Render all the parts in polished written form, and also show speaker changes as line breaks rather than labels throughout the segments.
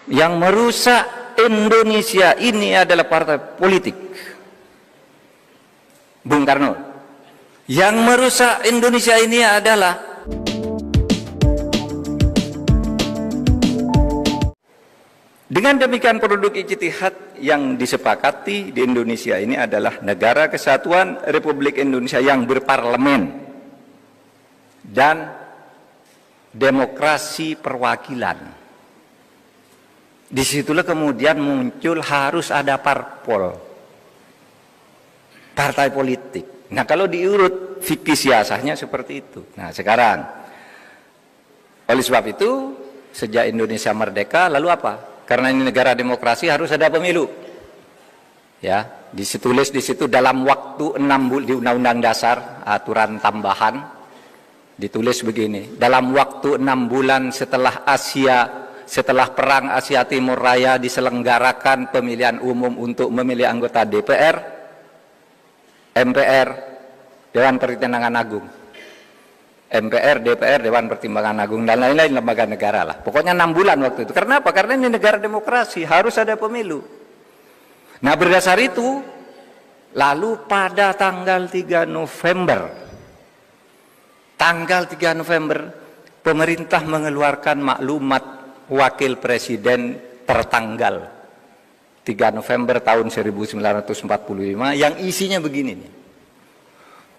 Yang merusak Indonesia ini adalah partai politik. Bung Karno. Yang merusak Indonesia ini adalah dengan demikian produk ijtihad yang disepakati di Indonesia ini adalah Negara Kesatuan Republik Indonesia yang berparlemen dan demokrasi perwakilan. Disitulah kemudian muncul harus ada parpol, partai politik. Nah, kalau diurut fikih siasahnya seperti itu. Nah, sekarang oleh sebab itu sejak Indonesia merdeka lalu apa? Karena ini negara demokrasi harus ada pemilu. Ya, ditulis di situ dalam waktu 6 bulan di Undang-Undang Dasar aturan tambahan ditulis begini, dalam waktu 6 bulan setelah Perang Asia Timur Raya diselenggarakan pemilihan umum untuk memilih anggota DPR, MPR, Dewan Pertimbangan Agung, MPR, DPR, Dewan Pertimbangan Agung, dan lain-lain lembaga negara lah. Pokoknya 6 bulan waktu itu. Karena apa? Karena ini negara demokrasi, harus ada pemilu. Nah, berdasar itu, lalu pada tanggal 3 November, pemerintah mengeluarkan maklumat Wakil Presiden tertanggal 3 November tahun 1945 yang isinya begini nih.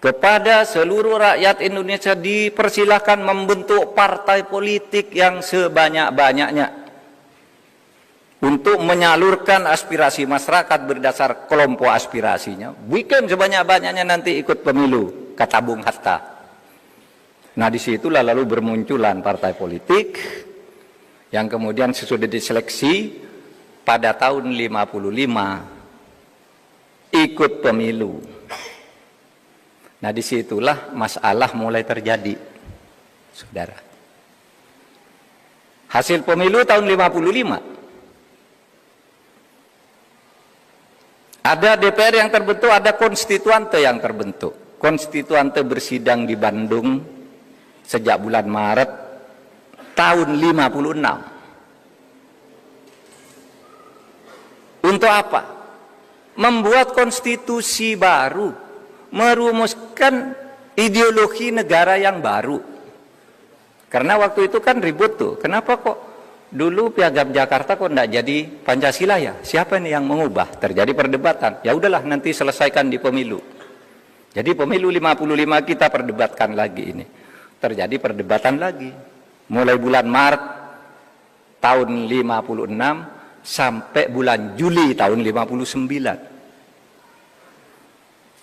Kepada seluruh rakyat Indonesia dipersilahkan membentuk partai politik yang sebanyak-banyaknya untuk menyalurkan aspirasi masyarakat berdasar kelompok aspirasinya. Bikin sebanyak-banyaknya nanti ikut pemilu, kata Bung Hatta. Nah, disitulah lalu bermunculan partai politik yang kemudian sesudah diseleksi pada tahun 55 ikut pemilu. Nah, disitulah masalah mulai terjadi, saudara. Hasil pemilu tahun 55. Ada DPR yang terbentuk, ada konstituante yang terbentuk. Konstituante bersidang di Bandung sejak bulan Maret tahun 56. Untuk apa? Membuat konstitusi baru, merumuskan ideologi negara yang baru. Karena waktu itu kan ribut tuh. Kenapa kok dulu Piagam Jakarta kok enggak jadi Pancasila ya? Siapa nih yang mengubah? Terjadi perdebatan. Ya udahlah, nanti selesaikan di pemilu. Jadi pemilu 55 kita perdebatkan lagi ini. Terjadi perdebatan lagi. Mulai bulan Maret tahun 56 sampai bulan Juli tahun 59.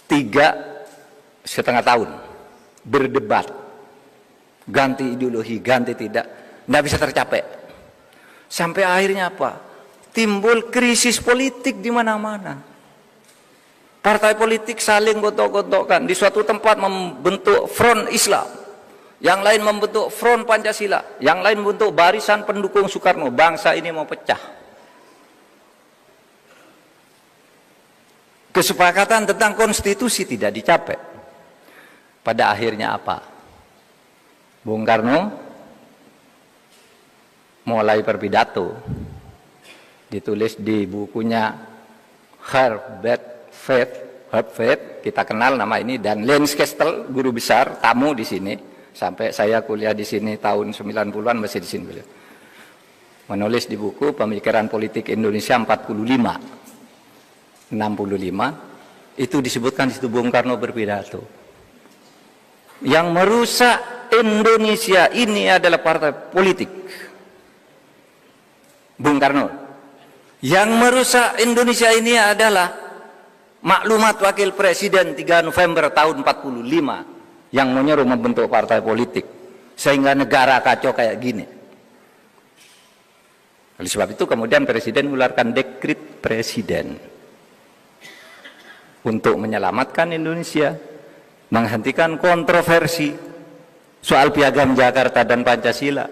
3,5 tahun berdebat, ganti ideologi, ganti tidak bisa tercapai. Sampai akhirnya apa? Timbul krisis politik di mana-mana. Partai politik saling gontok-gontokkan. Di suatu tempat membentuk Front Islam, yang lain membentuk Front Pancasila, yang lain membentuk barisan pendukung Soekarno. Bangsa ini mau pecah. Kesepakatan tentang konstitusi tidak dicapai. Pada akhirnya apa? Bung Karno mulai berpidato. Ditulis di bukunya Herbert Faith, kita kenal nama ini, dan Lens Kestel, guru besar, tamu di sini. Sampai saya kuliah di sini tahun 90-an masih di sini beliau. Menulis di buku Pemikiran Politik Indonesia 65 itu disebutkan di situ Bung Karno berpidato. Yang merusak Indonesia ini adalah partai politik. Bung Karno. Yang merusak Indonesia ini adalah maklumat Wakil Presiden 3 November tahun 45 yang menyuruh membentuk partai politik sehingga negara kacau kayak gini. Oleh sebab itu kemudian Presiden mengeluarkan dekret Presiden untuk menyelamatkan Indonesia, menghentikan kontroversi soal Piagam Jakarta dan Pancasila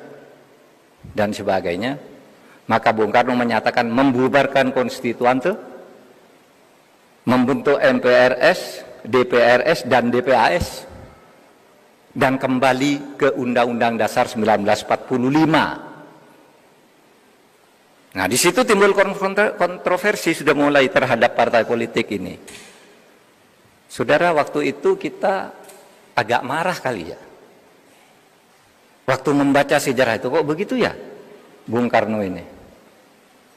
dan sebagainya. Maka Bung Karno menyatakan membubarkan konstituante, membentuk MPRS, DPRS dan DPAS, dan kembali ke Undang-Undang Dasar 1945. Nah, di situ timbul kontroversi sudah mulai terhadap partai politik ini. Saudara, waktu itu kita agak marah kali ya. Waktu membaca sejarah itu, kok begitu ya Bung Karno ini.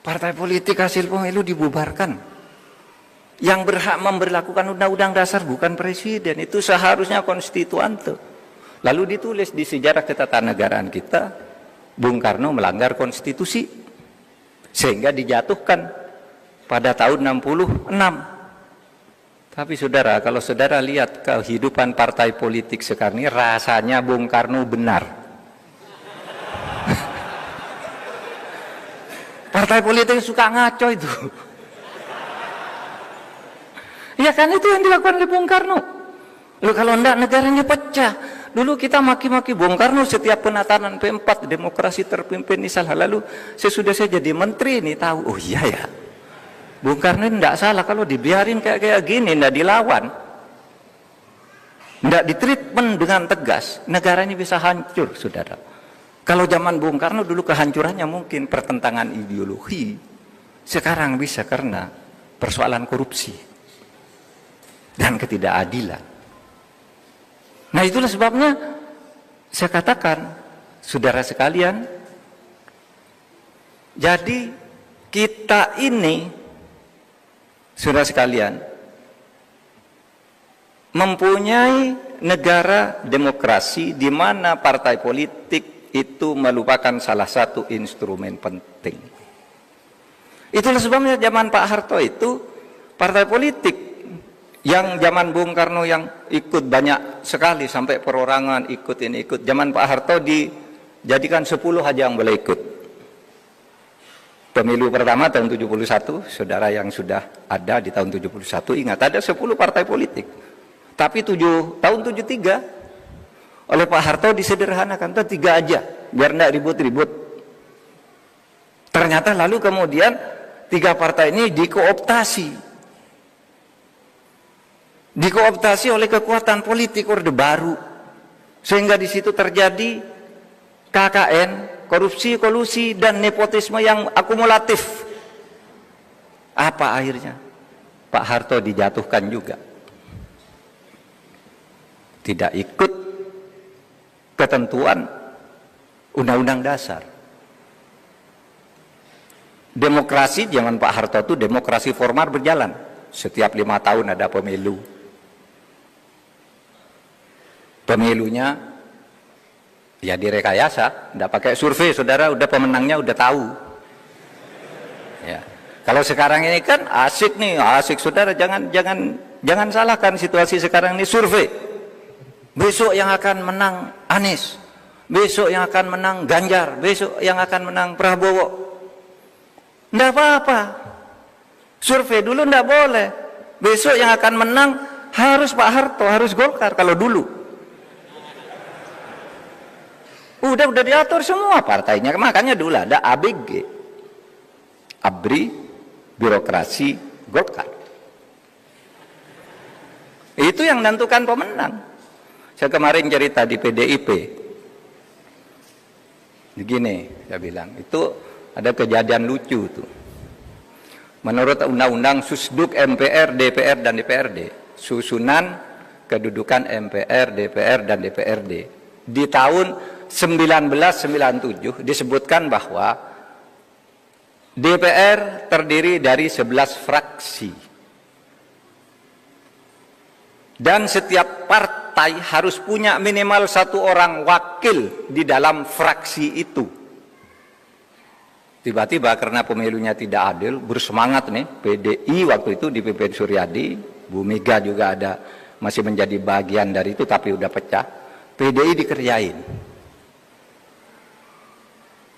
Partai politik hasil pemilu dibubarkan. Yang berhak memberlakukan undang-undang dasar bukan presiden, itu seharusnya konstituante. Lalu ditulis di sejarah ketatanegaraan kita, Bung Karno melanggar konstitusi, sehingga dijatuhkan pada tahun 66. Tapi saudara, kalau saudara lihat kehidupan partai politik sekarang ini, rasanya Bung Karno benar. Partai politik suka ngaco itu. Ya kan, itu yang dilakukan oleh Bung Karno. Loh, kalau enggak negaranya pecah. Dulu kita maki-maki Bung Karno setiap penatanan P4, demokrasi terpimpin ini salah. Lalu sesudah saya jadi menteri nih tahu, oh iya ya, Bung Karno ini enggak salah. Kalau dibiarin kayak gini, enggak dilawan, enggak ditreatment dengan tegas, negara ini bisa hancur, saudara. Kalau zaman Bung Karno dulu kehancurannya mungkin pertentangan ideologi, sekarang bisa karena persoalan korupsi dan ketidakadilan. Nah, itulah sebabnya saya katakan, saudara sekalian, jadi kita ini, saudara sekalian, mempunyai negara demokrasi di mana partai politik itu merupakan salah satu instrumen penting. Itulah sebabnya zaman Pak Harto itu partai politik yang zaman Bung Karno yang ikut banyak sekali sampai perorangan ikut ini ikut. Zaman Pak Harto dijadikan 10 aja yang boleh ikut. Pemilu pertama tahun 71, saudara yang sudah ada di tahun 71 ingat ada 10 partai politik. Tapi tahun 73 oleh Pak Harto disederhanakan, 3 aja biar enggak ribut-ribut. Ternyata lalu kemudian 3 partai ini dikooptasi oleh kekuatan politik Orde Baru, sehingga di situ terjadi KKN, korupsi, kolusi, dan nepotisme yang akumulatif. Apa akhirnya? Pak Harto dijatuhkan juga, tidak ikut ketentuan undang-undang dasar. Demokrasi zaman Pak Harto itu demokrasi formal berjalan, setiap 5 tahun ada pemilu. Pemilunya ya direkayasa, tidak pakai survei, saudara, udah pemenangnya udah tahu. Ya. Kalau sekarang ini kan asik nih, asik saudara, jangan salahkan situasi sekarang ini survei. Besok yang akan menang Anies, besok yang akan menang Ganjar, besok yang akan menang Prabowo. Tidak apa-apa, survei dulu tidak boleh. Besok yang akan menang harus Pak Harto, harus Golkar kalau dulu. Udah diatur semua partainya, makanya dulu ada ABG, ABRI, birokrasi, Golkar. Itu yang menentukan pemenang. Saya kemarin cerita di PDIP, begini saya bilang, itu ada kejadian lucu tuh. Menurut Undang-Undang Susduk MPR, DPR, dan DPRD, susunan kedudukan MPR, DPR, dan DPRD di tahun 1997 disebutkan bahwa DPR terdiri dari 11 fraksi dan setiap partai harus punya minimal 1 orang wakil di dalam fraksi itu. Tiba-tiba karena pemilunya tidak adil, bersemangat nih PDI waktu itu dipimpin Suryadi, Bu Mega juga ada masih menjadi bagian dari itu tapi udah pecah. PDI dikerjain.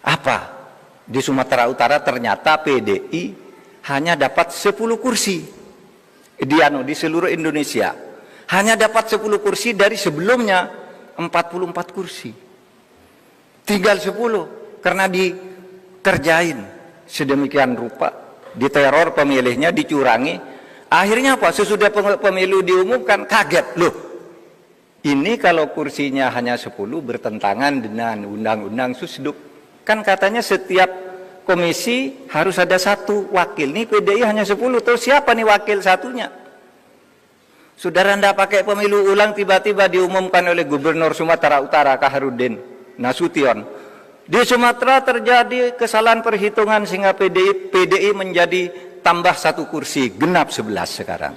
Apa? Di Sumatera Utara ternyata PDI hanya dapat 10 kursi. Di seluruh Indonesia hanya dapat 10 kursi dari sebelumnya 44 kursi. Tinggal 10 karena dikerjain sedemikian rupa, diteror pemilihnya, dicurangi. Akhirnya apa? Sesudah pemilu diumumkan kaget, loh. Ini kalau kursinya hanya 10 bertentangan dengan Undang-Undang Susduk. Kan katanya setiap komisi harus ada 1 wakil. Nih PDI hanya 10, terus siapa nih wakil satunya? Saudara ndak pakai pemilu ulang, tiba-tiba diumumkan oleh Gubernur Sumatera Utara Kaharudin Nasution. Di Sumatera terjadi kesalahan perhitungan sehingga PDI menjadi tambah 1 kursi, genap 11 sekarang.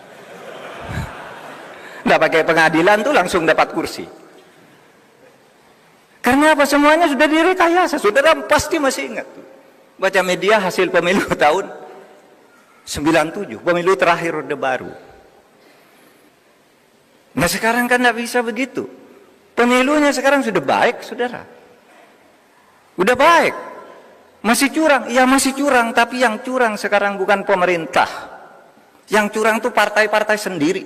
Nggak pakai pengadilan tuh langsung dapat kursi. Karena apa? Semuanya sudah direkayasa. Saudara pasti masih ingat tuh. Baca media hasil pemilu tahun 97, pemilu terakhir Orde Baru. Nah sekarang kan nggak bisa begitu. Pemilunya sekarang sudah baik, saudara. Udah baik. Masih curang? Iya masih curang, tapi yang curang sekarang bukan pemerintah. Yang curang tuh partai-partai sendiri.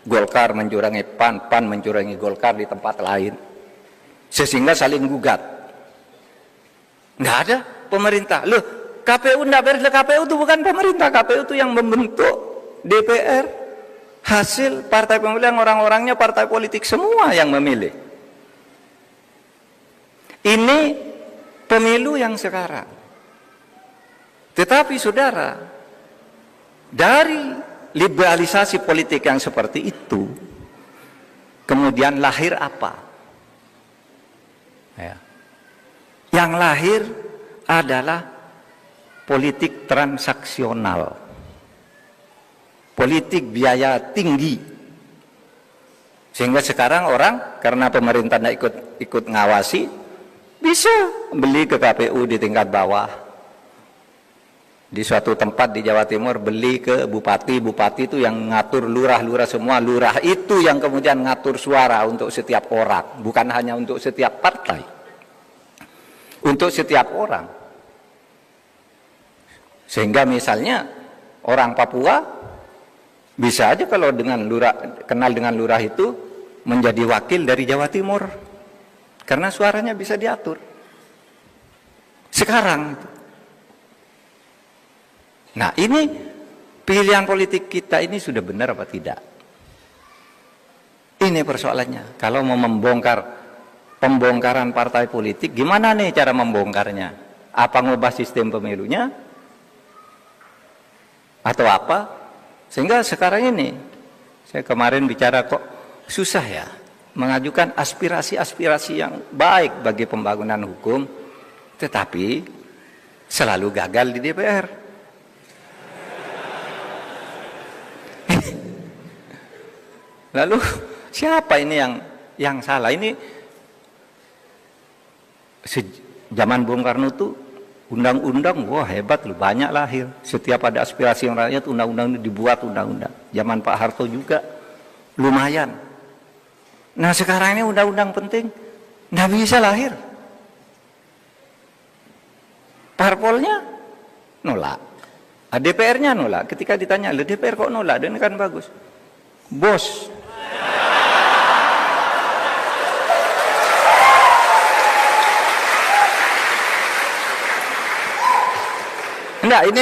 Golkar mencurangi PAN, PAN mencurangi Golkar di tempat lain. Sehingga saling gugat. Nggak ada pemerintah. Loh, KPU nggak beres. KPU itu bukan pemerintah. KPU itu yang membentuk DPR. Hasil partai pemilihan orang-orangnya partai politik semua yang memilih. Ini pemilu yang sekarang. Tetapi saudara, dari liberalisasi politik yang seperti itu, kemudian lahir apa? Ya. Yang lahir adalah politik transaksional, politik biaya tinggi, sehingga sekarang orang karena pemerintah tidak ikut ngawasi, bisa beli ke KPU di tingkat bawah. Di suatu tempat di Jawa Timur beli ke bupati, bupati itu yang ngatur lurah-lurah semua, lurah itu yang kemudian ngatur suara untuk setiap orang, bukan hanya untuk setiap partai, untuk setiap orang. Sehingga misalnya orang Papua bisa aja kalau dengan lurah, kenal dengan lurah itu menjadi wakil dari Jawa Timur, karena suaranya bisa diatur. Sekarang nah ini pilihan politik kita ini sudah benar apa tidak? Ini persoalannya. Kalau mau membongkar pembongkaran partai politik, gimana nih cara membongkarnya? Apa ngubah sistem pemilunya? Atau apa? Sehingga sekarang ini, saya kemarin bicara kok susah ya mengajukan aspirasi-aspirasi yang baik bagi pembangunan hukum, tetapi selalu gagal di DPR. Lalu siapa ini yang salah? Ini zaman Bung Karno tuh undang-undang, wah hebat loh, banyak lahir. Setiap ada aspirasi yang rakyat, undang-undang ini dibuat undang-undang. Zaman Pak Harto juga lumayan. Nah sekarang ini undang-undang penting, nggak bisa lahir. Parpolnya nolak, DPR-nya nolak. Ketika ditanya, DPR kok nolak? Dan ini kan bagus, bos. Enggak,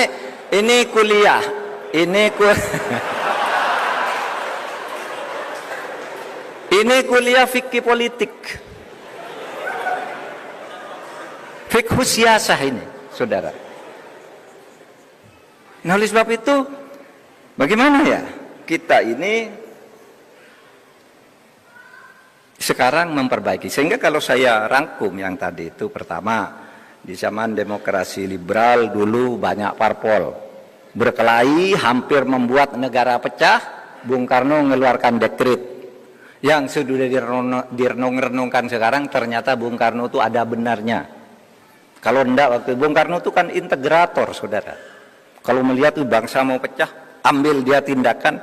ini kuliah, ini kuliah fikih politik, fikih siasah ini, saudara. Nah, oleh sebab itu, bagaimana ya kita ini sekarang memperbaiki? Sehingga kalau saya rangkum yang tadi itu, pertama, di zaman demokrasi liberal dulu banyak parpol berkelahi, hampir membuat negara pecah. Bung Karno mengeluarkan dekret yang sudah direnung-renungkan sekarang, ternyata Bung Karno itu ada benarnya. Kalau enggak, waktu Bung Karno itu kan integrator, saudara. Kalau melihat tuh bangsa mau pecah, ambil dia tindakan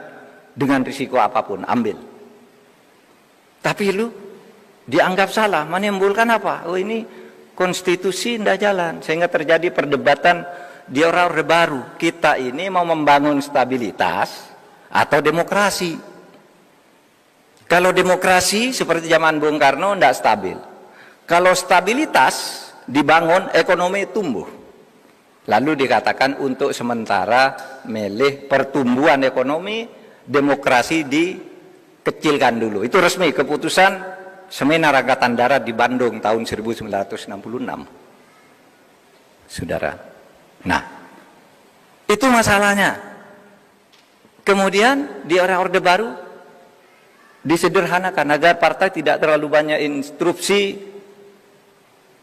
dengan risiko apapun, ambil. Tapi lu dianggap salah, menimbulkan apa? Oh ini konstitusi tidak jalan, sehingga terjadi perdebatan di Orde Baru. Kita ini mau membangun stabilitas atau demokrasi. Kalau demokrasi seperti zaman Bung Karno tidak stabil. Kalau stabilitas dibangun, ekonomi tumbuh. Lalu dikatakan untuk sementara milih pertumbuhan ekonomi, demokrasi dikecilkan dulu. Itu resmi keputusan Seminar Angkatan Darat di Bandung tahun 1966. saudara. Nah, itu masalahnya. Kemudian di era Orde Baru disederhanakan agar partai tidak terlalu banyak instruksi,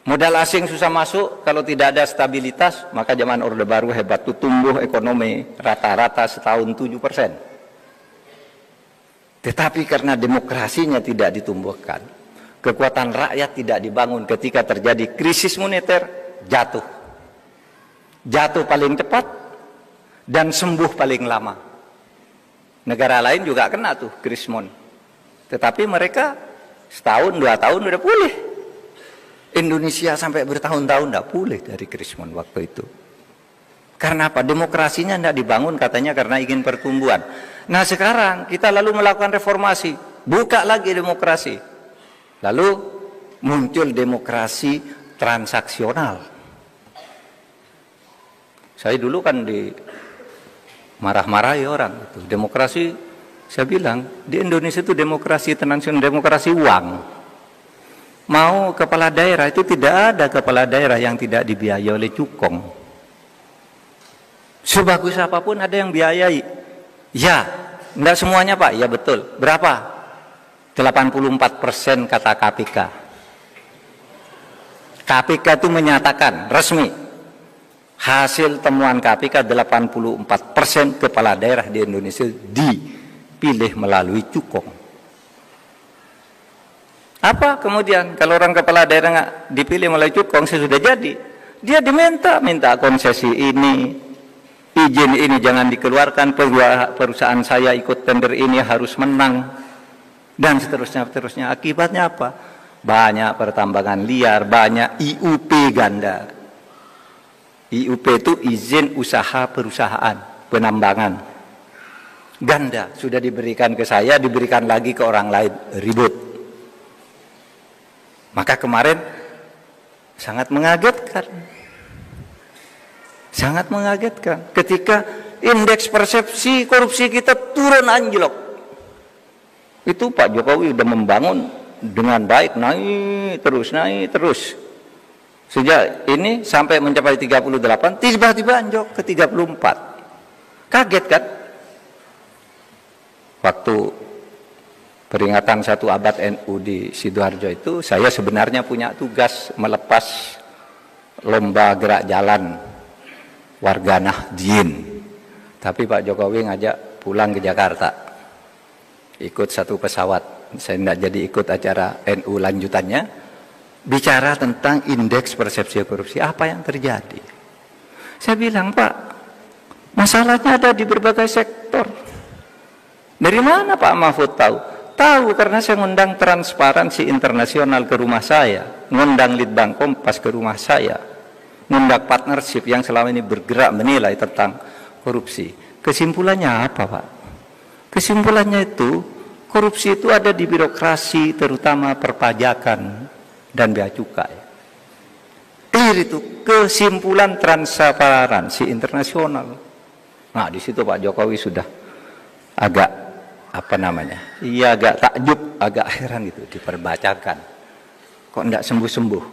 modal asing susah masuk, kalau tidak ada stabilitas, maka zaman Orde Baru hebat tuh, tumbuh ekonomi rata-rata setahun 7%. Tetapi karena demokrasinya tidak ditumbuhkan, kekuatan rakyat tidak dibangun, ketika terjadi krisis moneter, jatuh. Jatuh paling cepat dan sembuh paling lama. Negara lain juga kena tuh krisis moneter. Tetapi mereka setahun, 2 tahun udah pulih. Indonesia sampai bertahun-tahun tidak pulih dari krisis moneter waktu itu. Karena apa? Demokrasinya tidak dibangun katanya karena ingin pertumbuhan. Nah sekarang kita lalu melakukan reformasi, buka lagi demokrasi. Lalu muncul demokrasi transaksional. Saya dulu kan marah-marahi orang itu. Demokrasi, saya bilang di Indonesia itu demokrasi transaksional, demokrasi uang. Mau kepala daerah itu tidak ada kepala daerah yang tidak dibiayai oleh cukong. Sebagus apapun ada yang biayai. Ya, enggak semuanya Pak. Ya betul. Berapa? 84% kata KPK. KPK itu menyatakan resmi, hasil temuan KPK 84% kepala daerah di Indonesia dipilih melalui cukong. Apa kemudian kalau orang kepala daerah nggak dipilih melalui cukong, sudah jadi, dia minta konsesi ini, izin ini jangan dikeluarkan, perusahaan saya ikut tender ini harus menang, dan seterusnya. Akibatnya apa? Banyak pertambangan liar, banyak IUP ganda. IUP itu izin usaha perusahaan penambangan ganda, sudah diberikan ke saya, diberikan lagi ke orang lain, ribut. Maka kemarin sangat mengagetkan ketika indeks persepsi korupsi kita turun anjlok. Itu Pak Jokowi udah membangun dengan baik, naik terus. Sejak ini sampai mencapai 38, tiba-tiba anjlok ke 34. Kaget kan? Waktu peringatan 1 abad NU di Sidoarjo itu, saya sebenarnya punya tugas melepas lomba gerak jalan warga Nahdien. Tapi Pak Jokowi ngajak pulang ke Jakarta, ikut satu pesawat. Saya tidak jadi ikut acara NU lanjutannya, bicara tentang indeks persepsi korupsi. Apa yang terjadi? Saya bilang, Pak, masalahnya ada di berbagai sektor. Dari mana Pak Mahfud tahu? Tahu karena saya ngundang Transparansi Internasional ke rumah saya, ngundang Litbang Kompas ke rumah saya, ngundang partnership yang selama ini bergerak menilai tentang korupsi. Kesimpulannya apa Pak? Kesimpulannya itu, korupsi itu ada di birokrasi, terutama perpajakan dan bea cukai. Clear itu kesimpulan Transparansi Internasional. Nah di situ Pak Jokowi sudah agak agak takjub, agak heran gitu, diperbacakan. Kok enggak sembuh-sembuh?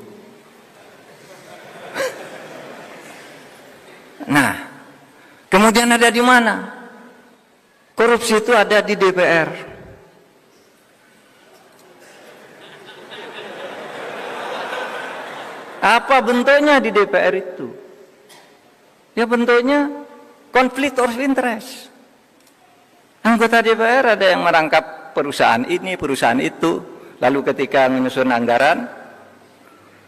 Nah, kemudian ada di mana? Korupsi itu ada di DPR. Apa bentuknya di DPR itu? Ya bentuknya konflik of interest. Anggota DPR ada yang merangkap perusahaan ini, perusahaan itu, lalu ketika menyusun anggaran,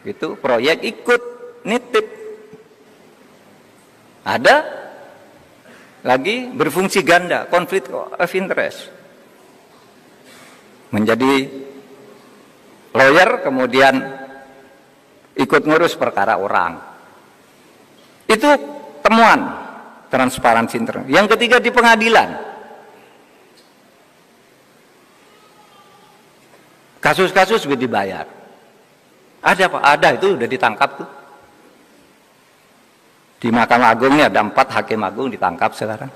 itu proyek ikut nitip. Ada lagi berfungsi ganda, konflik of interest. Menjadi lawyer, kemudian ikut ngurus perkara orang. Itu temuan Transparansi Internasional. Yang ketiga di pengadilan. Kasus-kasus sudah dibayar. Ada Pak? Ada, itu sudah ditangkap tuh. Di Mahkamah Agung ini ada 4 hakim agung ditangkap sekarang.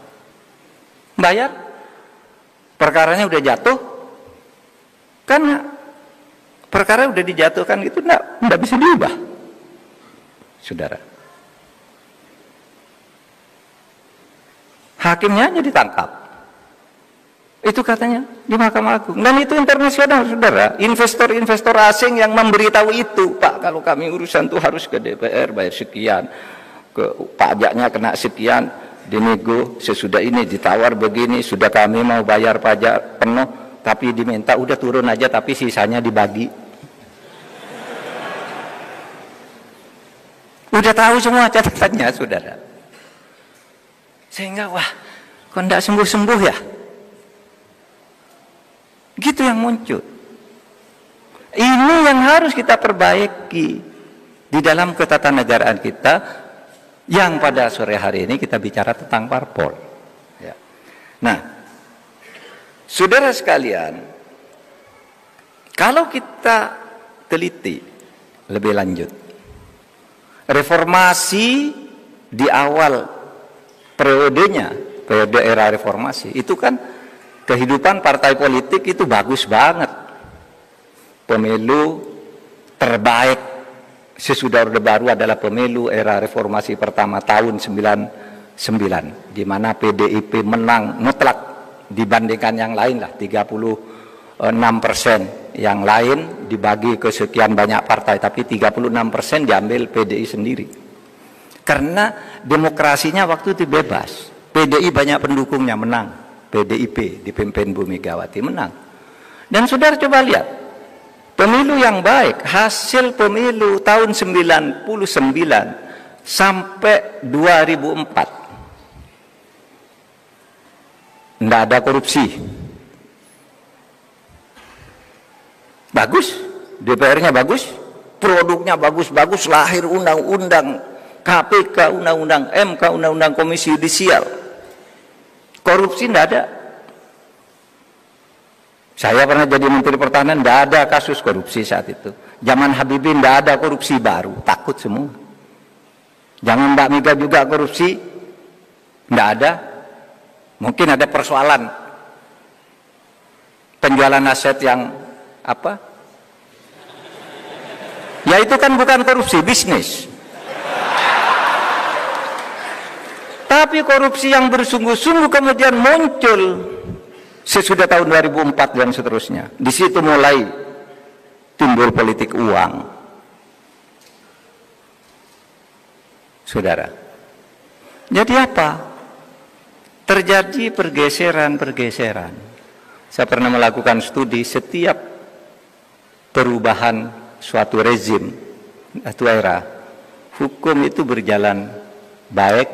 Bayar. Perkaranya udah jatuh. Kan perkara udah dijatuhkan itu enggak bisa diubah. Saudara. Hakimnya aja ditangkap. Itu katanya di Mahkamah Agung. Dan itu internasional, saudara. Investor-investor asing yang memberitahu itu, Pak, kalau kami urusan tuh harus ke DPR bayar sekian, ke pajaknya kena sekian, dinego, sesudah ini ditawar begini, sudah kami mau bayar pajak penuh, tapi diminta udah turun aja, tapi sisanya dibagi. Udah tahu semua catatannya, saudara. Sehingga wah, kok enggak sembuh-sembuh ya? Gitu yang muncul. Ini yang harus kita perbaiki di dalam ketatanegaraan kita, yang pada sore hari ini kita bicara tentang parpol. Ya. Nah, saudara sekalian, kalau kita teliti lebih lanjut, reformasi di awal periodenya, periode era reformasi, itu kan kehidupan partai politik itu bagus banget. Pemilu terbaik sesudah Orde Baru adalah pemilu era reformasi pertama tahun 99, di mana PDIP menang mutlak dibandingkan yang lain lah, 36%. Yang lain dibagi ke sekian banyak partai, tapi 36% diambil PDI sendiri. Karena demokrasinya waktu itu bebas. PDI banyak pendukungnya, menang. PDIP dipimpin Bu Megawati menang. Dan saudara coba lihat pemilu yang baik, hasil pemilu tahun 99 sampai 2004 tidak ada korupsi, bagus, DPR-nya bagus, produknya bagus-bagus, lahir undang-undang KPK, undang-undang MK, undang-undang Komisi Yudisial. Korupsi tidak ada. Saya pernah jadi Menteri Pertahanan, tidak ada kasus korupsi saat itu. Zaman Habibie tidak ada korupsi baru, takut semua. Jangan Mbak Mega juga korupsi, tidak ada. Mungkin ada persoalan penjualan aset yang apa? Ya itu kan bukan korupsi, bisnis. Tapi korupsi yang bersungguh-sungguh kemudian muncul sesudah tahun 2004 dan seterusnya. Di situ mulai timbul politik uang. Saudara. Jadi apa? Terjadi pergeseran-pergeseran. Saya pernah melakukan studi setiap perubahan suatu rezim, suatu era. Hukum itu berjalan baik,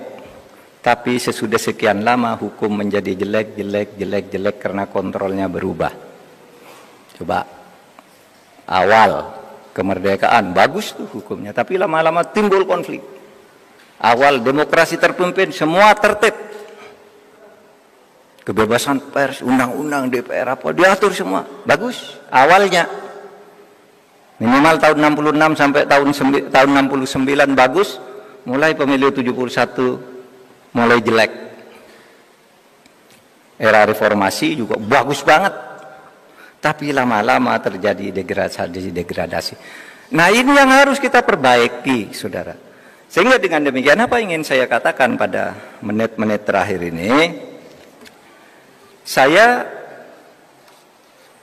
tapi sesudah sekian lama hukum menjadi jelek karena kontrolnya berubah. Coba awal kemerdekaan bagus tuh hukumnya, tapi lama-lama timbul konflik. Awal demokrasi terpimpin, semua tertib. Kebebasan pers, undang-undang DPR apa diatur semua, bagus awalnya. Minimal tahun 66 sampai tahun 69 bagus, mulai pemilu 71 mulai jelek. Era reformasi juga bagus banget, tapi lama-lama terjadi degradasi. Nah ini yang harus kita perbaiki, saudara. Sehingga dengan demikian apa ingin saya katakan pada menit-menit terakhir ini, saya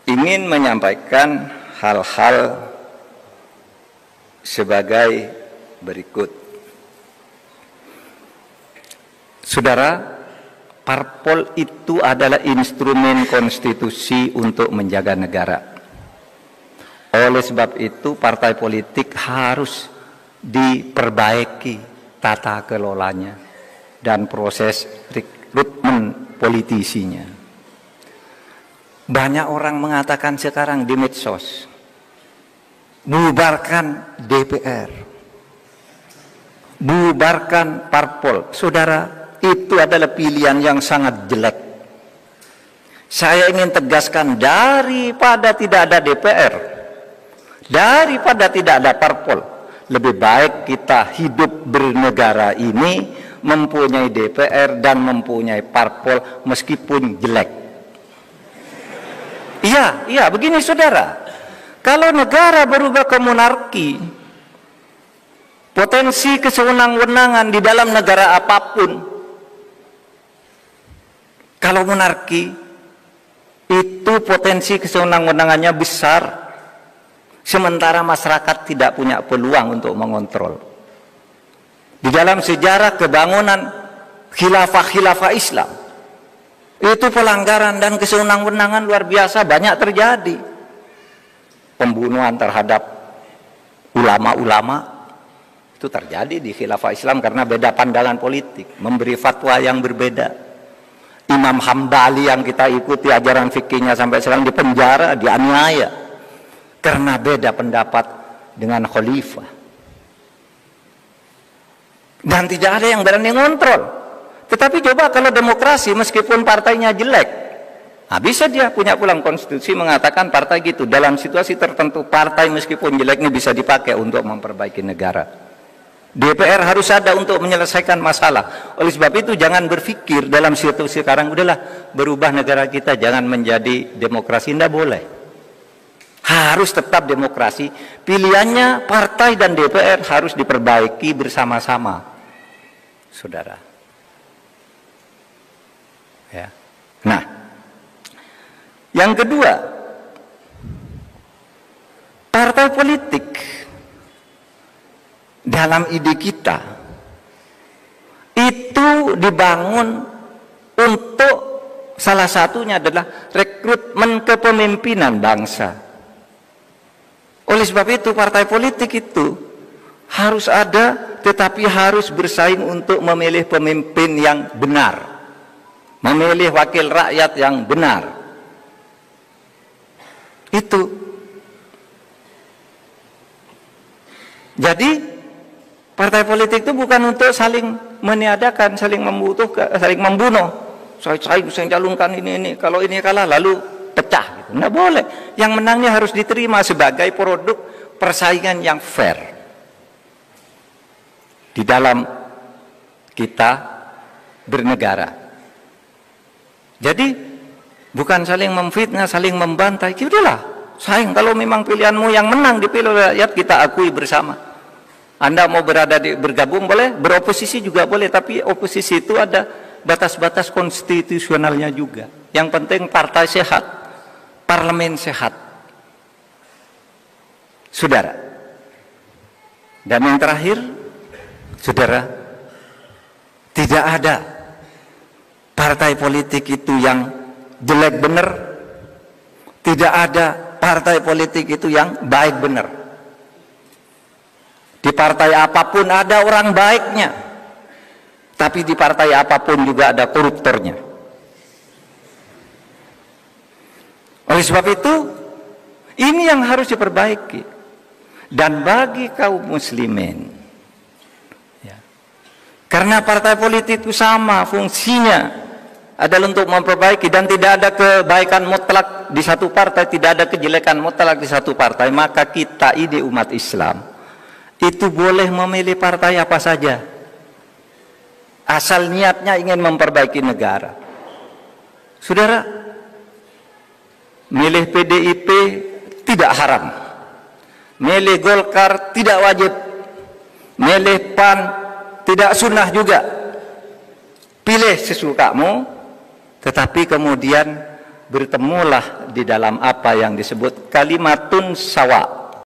ingin menyampaikan hal-hal sebagai berikut. Saudara, parpol itu adalah instrumen konstitusi untuk menjaga negara. Oleh sebab itu, partai politik harus diperbaiki tata kelolanya dan proses rekrutmen politisinya. Banyak orang mengatakan sekarang di medsos, bubarkan DPR, bubarkan parpol. Saudara, itu adalah pilihan yang sangat jelek. Saya ingin tegaskan, daripada tidak ada DPR, daripada tidak ada parpol, lebih baik kita hidup bernegara ini mempunyai DPR dan mempunyai parpol meskipun jelek. Iya, begini saudara. Kalau negara berubah ke monarki, potensi kesewenang-wenangan di dalam negara apapun Kalau monarki itu potensi kesewenang-wenangannya besar, sementara masyarakat tidak punya peluang untuk mengontrol. Di dalam sejarah kebangunan khilafah-khilafah Islam, itu pelanggaran dan kesewenang-wenangan luar biasa banyak terjadi. Pembunuhan terhadap ulama-ulama itu terjadi di khilafah Islam karena beda pandangan politik, memberi fatwa yang berbeda. Imam Hambali yang kita ikuti ajaran fikihnya sampai sekarang dipenjara, dianiaya karena beda pendapat dengan khalifah. Dan tidak ada yang berani ngontrol. Tetapi coba kalau demokrasi meskipun partainya jelek, nah bisa dia punya pulang konstitusi mengatakan partai gitu. Dalam situasi tertentu partai meskipun jeleknya bisa dipakai untuk memperbaiki negara. DPR harus ada untuk menyelesaikan masalah. Oleh sebab itu jangan berpikir dalam situasi sekarang udahlah berubah negara kita jangan menjadi demokrasi, tidak boleh. Harus tetap demokrasi. Pilihannya partai dan DPR harus diperbaiki bersama-sama, saudara. Ya. Nah, yang kedua, partai politik dalam ide kita itu dibangun untuk salah satunya adalah rekrutmen kepemimpinan bangsa. Oleh sebab itu partai politik itu harus ada, tetapi harus bersaing untuk memilih pemimpin yang benar, memilih wakil rakyat yang benar. Itu jadi partai politik itu bukan untuk saling meniadakan, saling membutuhkan, saling membunuh. Saya calonkan ini, kalau ini kalah lalu pecah gitu. Nggak boleh. Yang menangnya harus diterima sebagai produk persaingan yang fair. Di dalam kita bernegara. Jadi bukan saling memfitnah, saling membantai. Ya udahlah, saing kalau memang pilihanmu yang menang dipilih rakyat, kita akui bersama. Anda mau bergabung boleh, beroposisi juga boleh, tapi oposisi itu ada batas-batas konstitusionalnya juga. Yang penting partai sehat, parlemen sehat. Saudara. Dan yang terakhir, saudara, tidak ada partai politik itu yang jelek benar, tidak ada partai politik itu yang baik benar. Di partai apapun ada orang baiknya, tapi di partai apapun juga ada koruptornya. Oleh sebab itu, ini yang harus diperbaiki. Dan bagi kaum muslimin, ya, karena partai politik itu sama fungsinya adalah untuk memperbaiki, dan tidak ada kebaikan mutlak di satu partai, tidak ada kejelekan mutlak di satu partai, maka kita ide umat Islam itu boleh memilih partai apa saja asal niatnya ingin memperbaiki negara. Saudara, milih PDIP tidak haram, milih Golkar tidak wajib, milih PAN tidak sunnah juga. Pilih sesukamu, tetapi kemudian bertemulah di dalam apa yang disebut kalimatun sawa,